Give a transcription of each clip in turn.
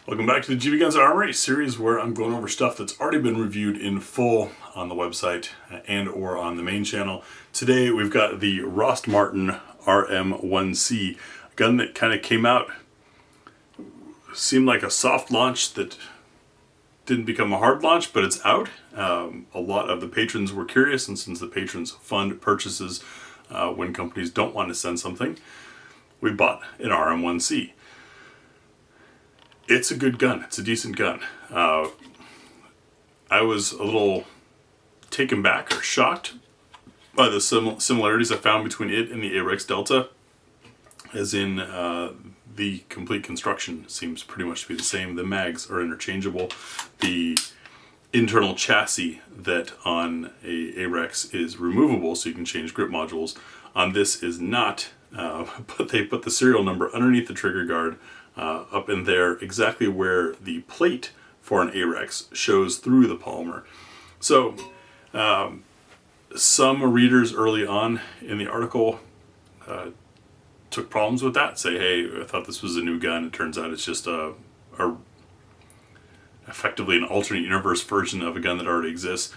Welcome back to the GBGuns Armory series where I'm going over stuff that's already been reviewed in full on the website and or on the main channel. Today we've got the Rost Martin RM1C, a gun that kind of came out, seemed like a soft launch that didn't become a hard launch, but it's out. A lot of the patrons were curious, and since the patrons fund purchases when companies don't want to send something, we bought an RM1C. It's a good gun. It's a decent gun. I was a little taken back or shocked by the similarities I found between it and the AX Delta, as in the complete construction seems pretty much to be the same. The mags are interchangeable. The internal chassis that on a AX is removable, so you can change grip modules. On this is not, but they put the serial number underneath the trigger guard up in there, exactly where the plate for an AX shows through the polymer. So some readers early on in the article took problems with that, say, hey, I thought this was a new gun. It turns out it's just effectively an alternate universe version of a gun that already exists.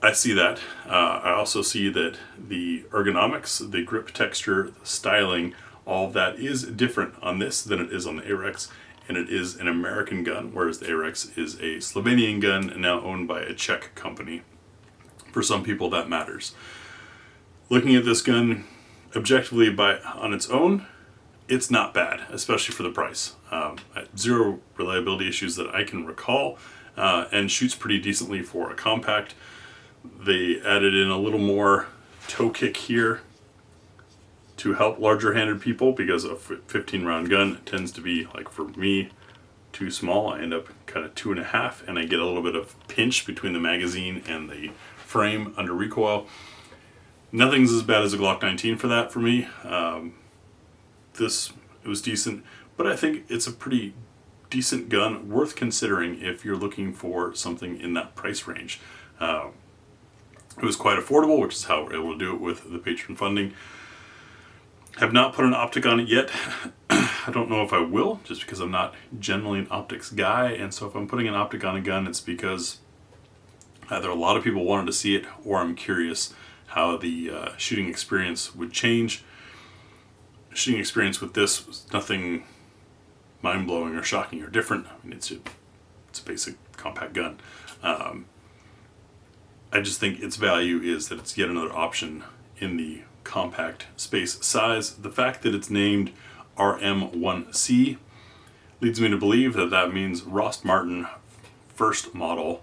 I see that. I also see that the ergonomics, the grip texture, the styling, all of that is different on this than it is on the AX, and it is an American gun, whereas the AX is a Slovenian gun now owned by a Czech company. For some people that matters. Looking at this gun objectively on its own, it's not bad, especially for the price. Zero reliability issues that I can recall, and shoots pretty decently for a compact. They added in a little more toe kick here to help larger-handed people, because a 15-round gun tends to be, like for me, too small. I end up kind of 2.5, and I get a little bit of pinch between the magazine and the frame under recoil. Nothing's as bad as a Glock 19 for that for me. It was decent, but I think it's a pretty decent gun, worth considering if you're looking for something in that price range. It was quite affordable, which is how we're able to do it with the patron funding. Have not put an optic on it yet. I don't know if I will, just because I'm not generally an optics guy, and so if I'm putting an optic on a gun, it's because either a lot of people wanted to see it, or I'm curious how the shooting experience would change. Shooting experience with this was nothing mind-blowing or shocking or different. I mean, it's a basic compact gun. I just think its value is that it's yet another option in the compact space size. The fact that it's named RM1C leads me to believe that that means Rost Martin first model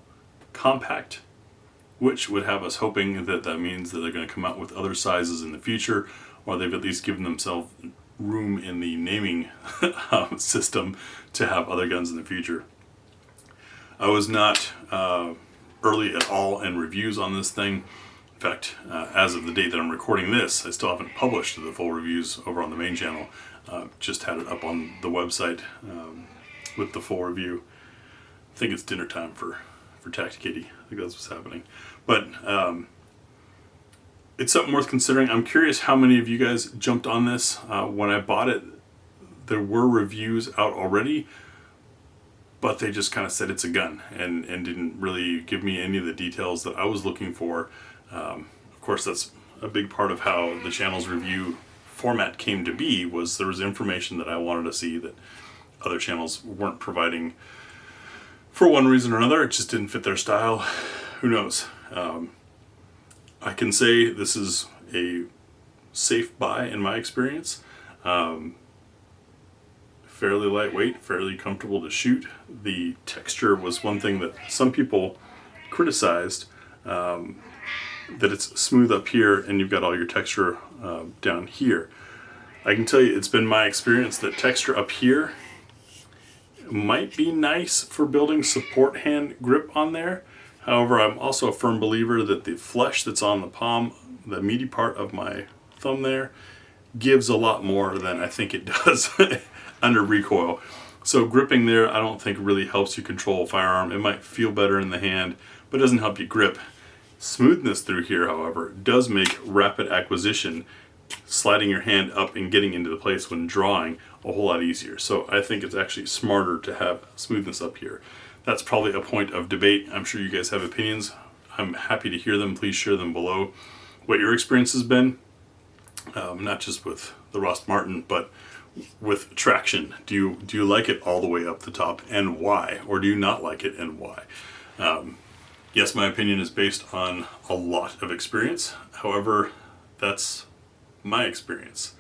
compact, which would have us hoping that that means that they're going to come out with other sizes in the future, or they've at least given themselves room in the naming system to have other guns in the future. I was not early at all in reviews on this thing. In fact, as of the date that I'm recording this, I still haven't published the full reviews over on the main channel. Just had it up on the website with the full review. I think it's dinner time for Tacticity. I think that's what's happening. But it's something worth considering. I'm curious how many of you guys jumped on this. When I bought it, there were reviews out already, but they just kind of said it's a gun and didn't really give me any of the details that I was looking for. Of course, that's a big part of how the channel's review format came to be, was there was information that I wanted to see that other channels weren't providing for one reason or another. It just didn't fit their style. Who knows? I can say this is a safe buy in my experience. Fairly lightweight, fairly comfortable to shoot. The texture was one thing that some people criticized, that it's smooth up here and you've got all your texture down here. I can tell you it's been my experience that texture up here might be nice for building support hand grip on there. However, I'm also a firm believer that the flesh that's on the palm, the meaty part of my thumb there, gives a lot more than I think it does under recoil. So gripping there, I don't think really helps you control a firearm. It might feel better in the hand, but it doesn't help you grip. Smoothness through here, however, does make rapid acquisition sliding your hand up and getting into the place when drawing a whole lot easier. So I think it's actually smarter to have smoothness up here. That's probably a point of debate. I'm sure you guys have opinions. I'm happy to hear them. Please share them below. What your experience has been, not just with the Rost Martin, but with traction. Do you like it all the way up the top, and why? Or do you not like it, and why? Yes, my opinion is based on a lot of experience. However, that's my experience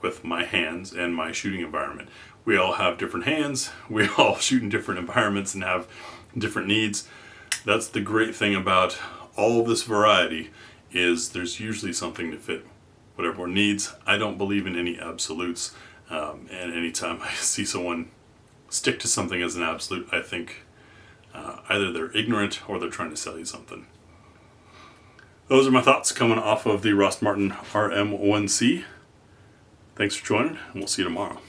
with my hands and my shooting environment. We all have different hands. We all shoot in different environments and have different needs. That's the great thing about all of this variety, is there's usually something to fit what everyone needs. I don't believe in any absolutes, and anytime I see someone stick to something as an absolute, I think either they're ignorant or they're trying to sell you something. Those are my thoughts coming off of the Rost Martin RM1C. Thanks for joining, and we'll see you tomorrow.